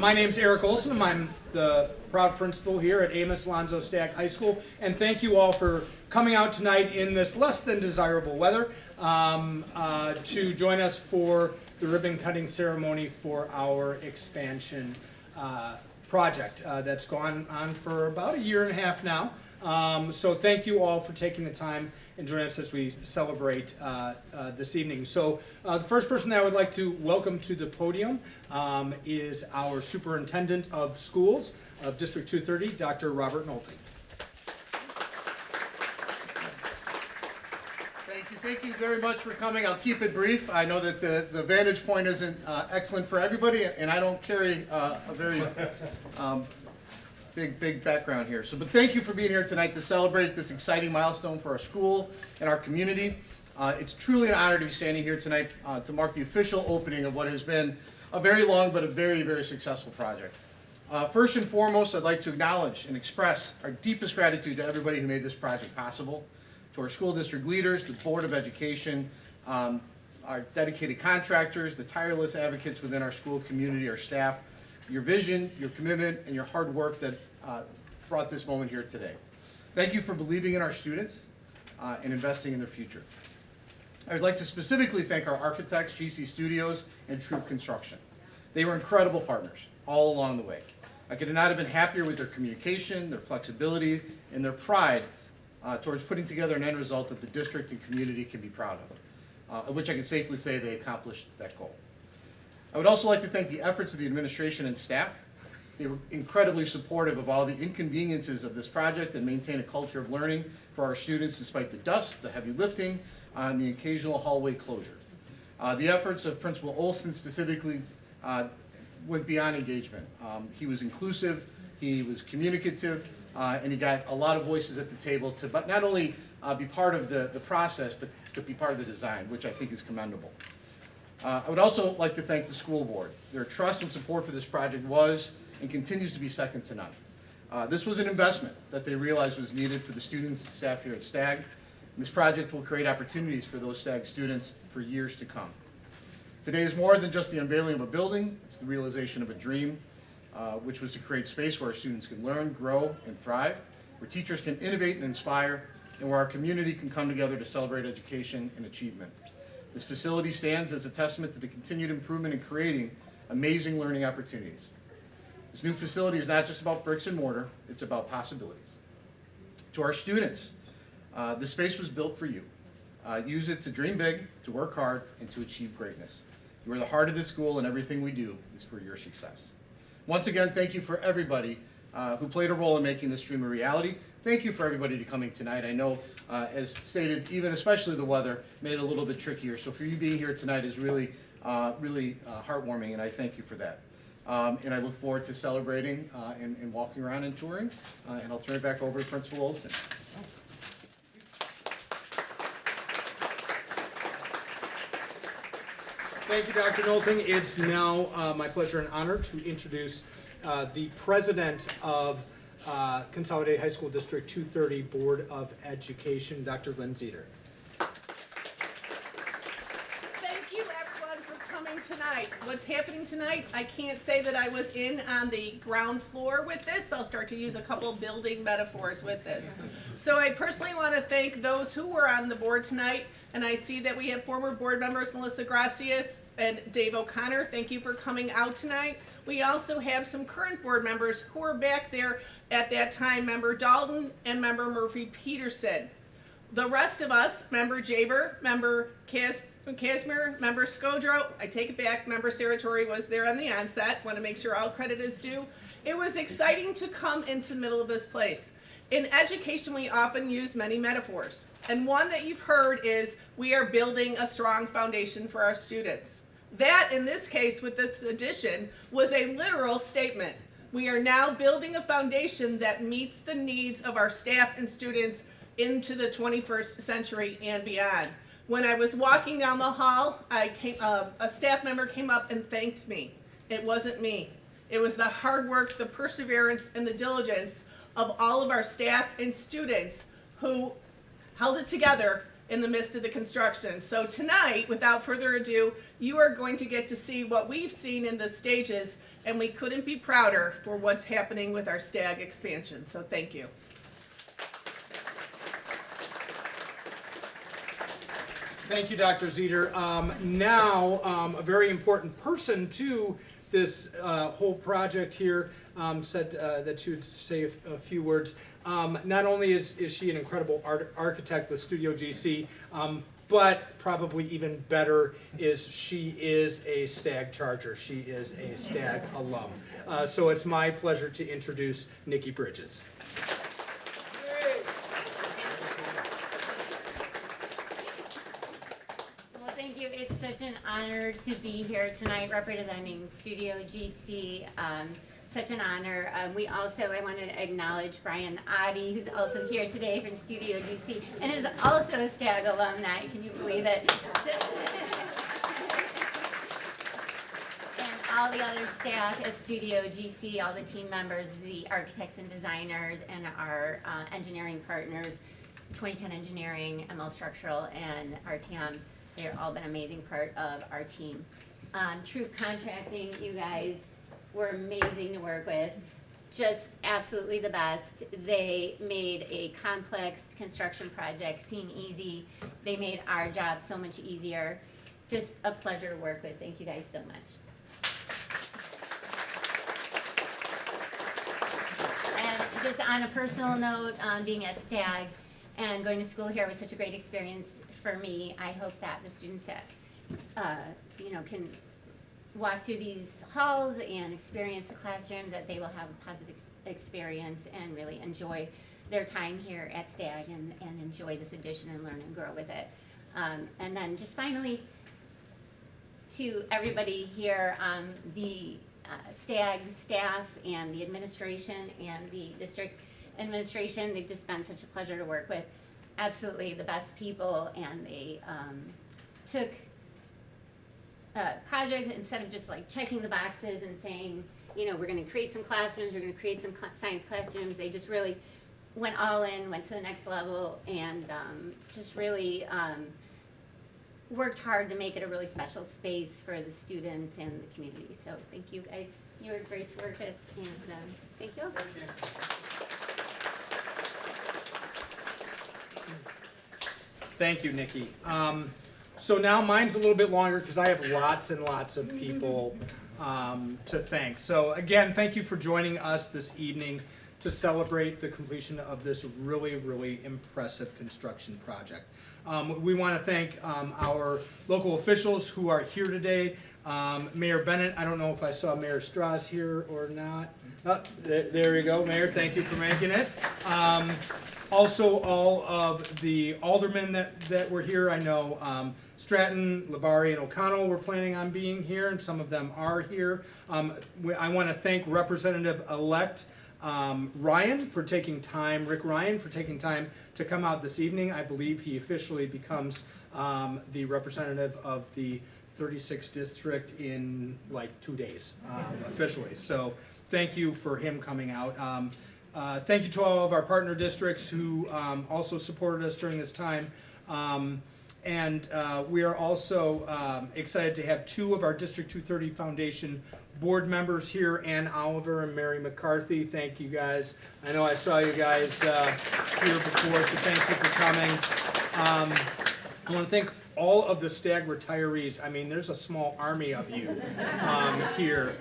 My name's Eric Olson. I'm the proud principal here at Amos, Alonzo, Stagg High School, and thank you all for coming out tonight in this less than desirable weather to join us for the ribbon cutting ceremony for our expansion project that's gone on for about a year and a half now. So thank you all for taking the time and joining us as we celebrate this evening. So the first person that I would like to welcome to the podium is our Superintendent of Schools of District 230, Dr. Robert Nolting. Thank you very much for coming. I'll keep it brief. I know that the vantage point isn't excellent for everybody, and I don't carry a very big background here. But thank you for being here tonight to celebrate this exciting milestone for our school and our community. It's truly an honor to be standing here tonight to mark the official opening of what has been a very long but a very, very successful project. First and foremost, I'd like to acknowledge and express our deepest gratitude to everybody who made this project possible, to our school district leaders, the Board of Education, our dedicated contractors, the tireless advocates within our school community, our staff, your vision, your commitment, and your hard work that brought this moment here today. Thank you for believing in our students and investing in their future. I would like to specifically thank our architects, GC Studios, and Troop Construction. They were incredible partners all along the way. I could not have been happier with their communication, their flexibility, and their pride towards putting together an end result that the district and community can be proud of which I can safely say they accomplished that goal. I would also like to thank the efforts of the administration and staff. They were incredibly supportive of all the inconveniences of this project and maintain a culture of learning for our students despite the dust, the heavy lifting, and the occasional hallway closure. The efforts of Principal Olson specifically went beyond engagement. He was inclusive, he was communicative, and he got a lot of voices at the table to not only be part of the process, but to be part of the design, which I think is commendable. I would also like to thank the school board. Their trust and support for this project was and continues to be second to none. This was an investment that they realized was needed for the students and staff here at Stagg. And this project will create opportunities for those Stagg students for years to come. Today is more than just the unveiling of a building, it's the realization of a dream, which was to create space where our students can learn, grow, and thrive, where teachers can innovate and inspire, and where our community can come together to celebrate education and achievement. This facility stands as a testament to the continued improvement in creating amazing learning opportunities. This new facility is not just about bricks and mortar, it's about possibilities. To our students, this space was built for you. Use it to dream big, to work hard, and to achieve greatness. You are the heart of this school, and everything we do is for your success. Once again, thank you for everybody who played a role in making this dream a reality. Thank you for everybody coming tonight. I know, as stated, even especially the weather made it a little bit trickier. So for you being here tonight is really heartwarming, and I thank you for that. And I look forward to celebrating and walking around and touring. And I'll turn it back over to Principal Olson. Thank you, Dr. Nolting. It's now my pleasure and honor to introduce the president of Consolidated High School District 230 Board of Education, Dr. Lynn Zeter. Thank you, everyone, for coming tonight. What's happening tonight, I can't say that I was in on the ground floor with this. I'll start to use a couple building metaphors with this. So I personally want to thank those who were on the board tonight, and I see that we have former board members Melissa Gracias and Dave O'Connor. Thank you for coming out tonight. We also have some current board members who were back there at that time, Member Dalton and Member Murphy-Peterson. The rest of us, Member Jaber, Member Casimir, Member Skodro, I take it back, Member Saratori was there on the onset, want to make sure all credit is due. It was exciting to come into the middle of this place. In education, we often use many metaphors, and one that you've heard is we are building a strong foundation for our students. That, in this case, with this addition, was a literal statement. We are now building a foundation that meets the needs of our staff and students into the 21st century and beyond. When I was walking down the hall, a staff member came up and thanked me. It wasn't me. It was the hard work, the perseverance, and the diligence of all of our staff and students who held it together in the midst of the construction. So tonight, without further ado, you are going to get to see what we've seen in the stages and we couldn't be prouder for what's happening with our Stagg expansion. So thank you. Thank you, Dr. Zeter. Now, a very important person to this whole project here said that she would say a few words. Not only is she an incredible architect with Studio GC, but probably even better is she is a Stagg Charger. She is a Stagg alum. So it's my pleasure to introduce Nikki Bridges. Well, thank you. It's such an honor to be here tonight representing Studio GC. Such an honor. I want to acknowledge Brian Oddie, who's also here today from Studio GC, and is also a Stagg alumni. Can you believe it? And all the other staff at Studio GC, all the team members, the architects and designers, and our engineering partners, 2010 Engineering, ML Structural, and RTM. They've all been an amazing part of our team. Troop Contracting, you guys were amazing to work with, just absolutely the best. They made a complex construction project seem easy. They made our job so much easier. Just a pleasure to work with. Thank you guys so much. And just on a personal note, being at Stagg and going to school here was such a great experience for me. I hope that the students that can walk through these halls and experience the classroom, that they will have a positive experience and really enjoy their time here at Stagg and enjoy this addition and learn and grow with it. And then just finally, to everybody here, the Stagg staff and the administration and the district administration, they've just been such a pleasure to work with. Absolutely the best people, and they took project, instead of just like checking the boxes and saying, we're going to create some classrooms, we're going to create some science classrooms, they just really went all in, went to the next level, and just really worked hard to make it a really special space for the students and the community. So thank you guys. You were great to work with, and thank you. Thank you, Nikki. So now mine's a little bit longer because I have lots and lots of people to thank. So again, thank you for joining us this evening to celebrate the completion of this really, really impressive construction project. We want to thank our local officials who are here today. Mayor Bennett, I don't know if I saw Mayor Strauss here or not. Oh, there you go, Mayor, thank you for making it. Also, all of the aldermen that were here. I know Stratton, Labari, and O'Connell were planning on being here, and some of them are here. I want to thank Representative-elect Ryan for taking time, Rick Ryan, for taking time to come out this evening. I believe he officially becomes the representative of the 36th district in like 2 days, officially. So thank you for him coming out. Thank you to all of our partner districts who also supported us during this time. And we are also excited to have two of our District 230 Foundation board members here, Ann Oliver and Mary McCarthy. Thank you guys. I know I saw you guys here before, so thank you for coming. I want to thank all of the Stagg retirees. I mean, there's a small army of you here.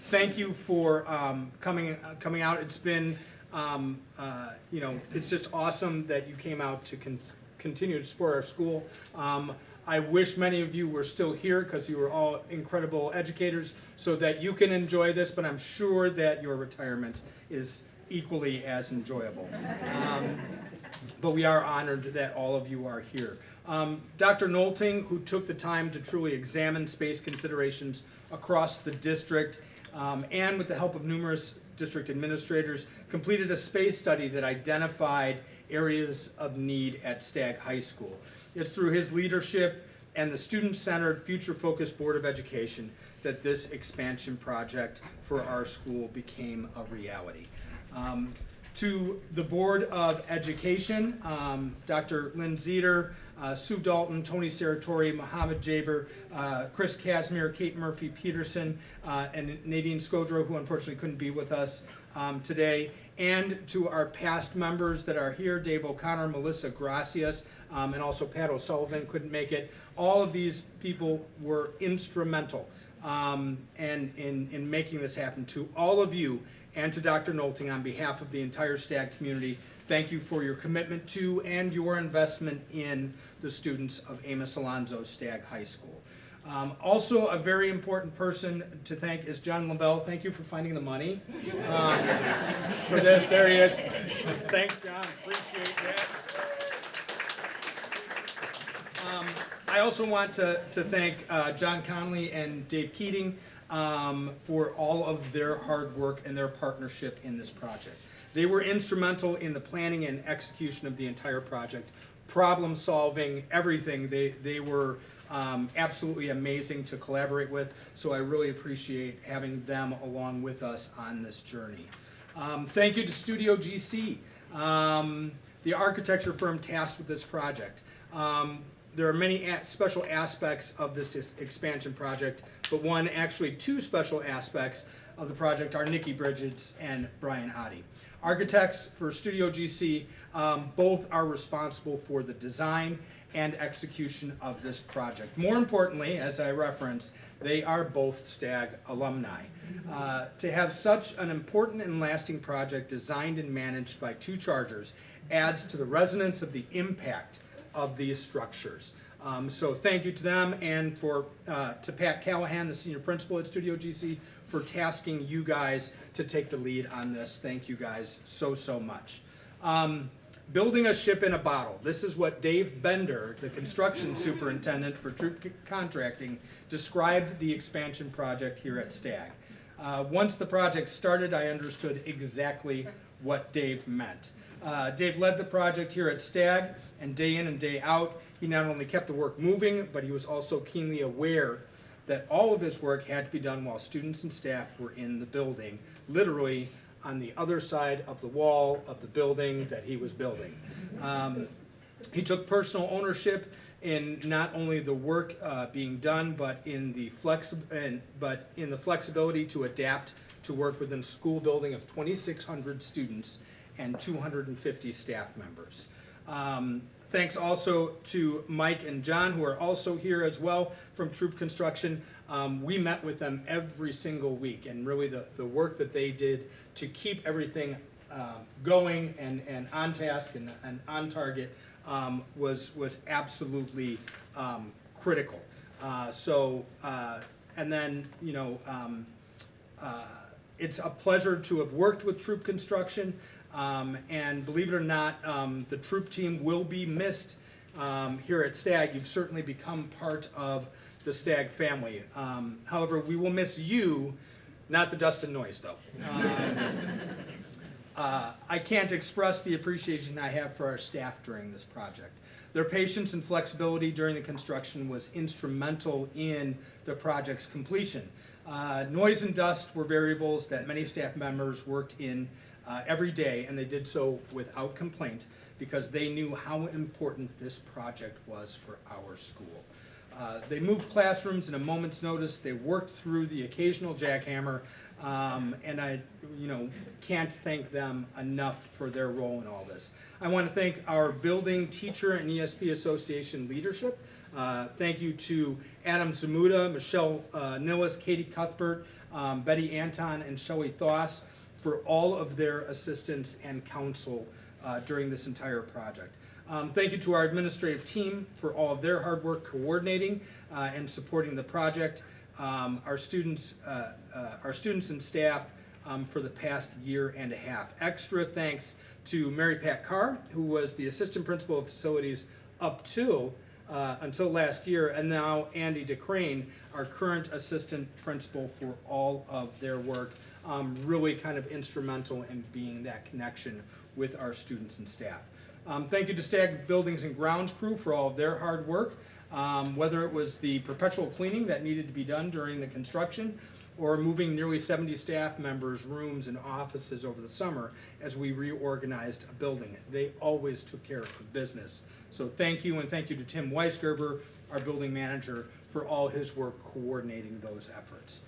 Thank you for coming out. It's been, it's just awesome that you came out to continue to support our school. I wish many of you were still here because you were all incredible educators so that you can enjoy this, but I'm sure that your retirement is equally as enjoyable. But we are honored that all of you are here. Dr. Nolting, who took the time to truly examine space considerations across the district, and with the help of numerous district administrators, completed a space study that identified areas of need at Stagg High School. It's through his leadership and the student-centered, future-focused Board of Education that this expansion project for our school became a reality. To the Board of Education, Dr. Lynn Zeter, Sue Dalton, Tony Saratori, Mohammed Jaber, Chris Casimir, Kate Murphy-Peterson, and Nadine Skodro, who unfortunately couldn't be with us today. And to our past members that are here, Dave O'Connor, Melissa Gracias, and also Pat O'Sullivan couldn't make it. All of these people were instrumental in making this happen. To all of you and to Dr. Nolting, on behalf of the entire Stagg community, thank you for your commitment to and your investment in the students of Amos Alonzo Stagg High School. Also, a very important person to thank is John Lavelle. Thank you for finding the money for this. There he is. Thanks, John. Appreciate that. I also want to thank John Conley and Dave Keating for all of their hard work and their partnership in this project. They were instrumental in the planning and execution of the entire project, problem solving, everything. They were absolutely amazing to collaborate with, so I really appreciate having them along with us on this journey. Thank you to Studio GC, the architecture firm tasked with this project. There are many special aspects of this expansion project, but two special aspects of the project are Nikki Bridges and Brian Oddie. Architects for Studio GC, both are responsible for the design and execution of this project. More importantly, as I referenced, they are both Stagg alumni. To have such an important and lasting project designed and managed by two chargers adds to the resonance of the impact of these structures. So thank you to them, and to Pat Callahan, the senior principal at Studio GC, for tasking you guys to take the lead on this. Thank you guys so much. Building a ship in a bottle. This is what Dave Bender, the construction superintendent for Troop Contracting, described the expansion project here at Stagg. Once the project started, I understood exactly what Dave meant. Dave led the project here at Stagg, and day in and day out, he not only kept the work moving, but he was also keenly aware that all of his work had to be done while students and staff were in the building, literally on the other side of the wall of the building that he was building. He took personal ownership in not only the work being done, but in the flexibility to adapt to work within a school building of 2,600 students and 250 staff members. Thanks also to Mike and John, who are also here as well from Troop Construction. We met with them every single week, and really the work that they did to keep everything going and on task and on target was absolutely critical. And then, it's a pleasure to have worked with Troop Construction. And believe it or not, the Troop team will be missed here at Stagg. You've certainly become part of the Stagg family. However, we will miss you, not the dust and noise, though. I can't express the appreciation I have for our staff during this project. Their patience and flexibility during the construction was instrumental in the project's completion. Noise and dust were variables that many staff members worked in every day, and they did so without complaint because they knew how important this project was for our school. They moved classrooms in a moment's notice. They worked through the occasional jackhammer, and I can't thank them enough for their role in all this. I want to thank our building, teacher, and ESP Association leadership. Thank you to Adam Zamuda, Michelle Nillis, Katie Cuthbert, Betty Anton, and Shelley Thoss for all of their assistance and counsel during this entire project. Thank you to our administrative team for all of their hard work coordinating and supporting the project. Our students and staff for the past year and a half. Extra thanks to Mary Pat Carr, who was the assistant principal of facilities until last year, and now Andy DeCrane, our current assistant principal, for all of their work. Really kind of instrumental in being that connection with our students and staff. Thank you to Stagg Buildings and Grounds crew for all of their hard work, whether it was the perpetual cleaning that needed to be done during the construction, or moving nearly 70 staff members' rooms and offices over the summer as we reorganized a building. They always took care of business. So thank you, and thank you to Tim Weisgerber, our building manager, for all his work coordinating those efforts.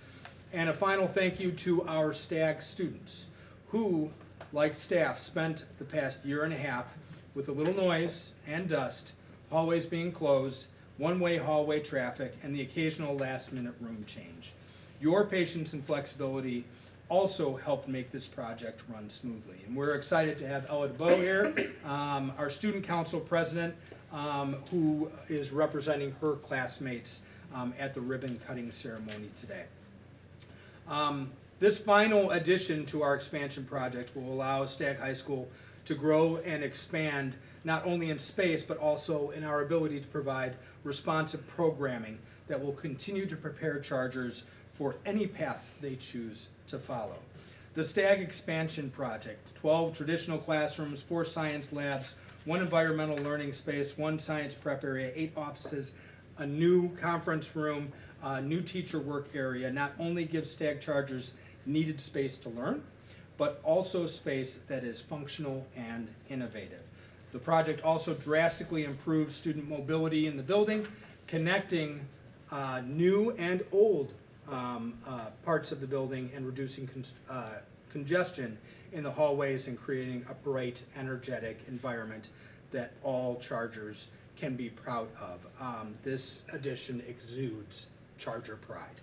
And a final thank you to our Stagg students, who, like staff, spent the past year and a half with a little noise and dust, hallways being closed, one-way hallway traffic, and the occasional last-minute room change. Your patience and flexibility also helped make this project run smoothly. And we're excited to have Ella DeBow here, our student council president, who is representing her classmates at the ribbon cutting ceremony today. This final addition to our expansion project will allow Stagg High School to grow and expand not only in space but also in our ability to provide responsive programming that will continue to prepare Chargers for any path they choose to follow. The Stagg expansion project, 12 traditional classrooms, 4 science labs, 1 environmental learning space, 1 science prep area, 8 offices, a new conference room, a new teacher work area, not only gives Stagg Chargers needed space to learn, but also space that is functional and innovative. The project also drastically improves student mobility in the building, connecting new and old parts of the building and reducing congestion in the hallways and creating a bright, energetic environment that all Chargers can be proud of. This addition exudes Charger pride.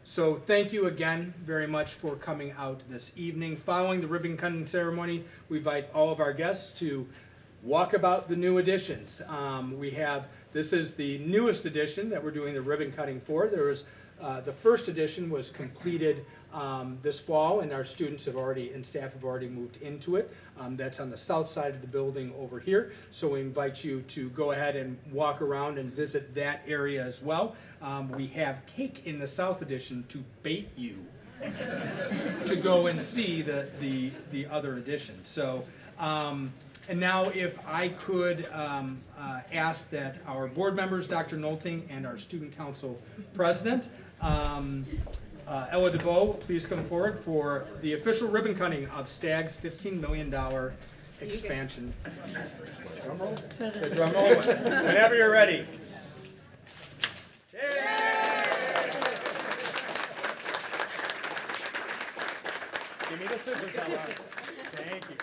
So thank you again very much for coming out this evening. Following the ribbon cutting ceremony, we invite all of our guests to walk about the new additions. This is the newest edition that we're doing the ribbon cutting for. The first edition was completed this fall, and our students have already and staff have already moved into it. That's on the south side of the building over here. So we invite you to go ahead and walk around and visit that area as well. We have cake in the south edition to bait you to go and see the other edition. So. And now if I could ask that our board members, Dr. Nolting, and our student council president, Ella DeBow, please come forward for the official ribbon cutting of Stagg's $15 million expansion. Drum roll. The drum roll. Whenever you're ready. Yay! Give me the scissors, Ella. Thank you.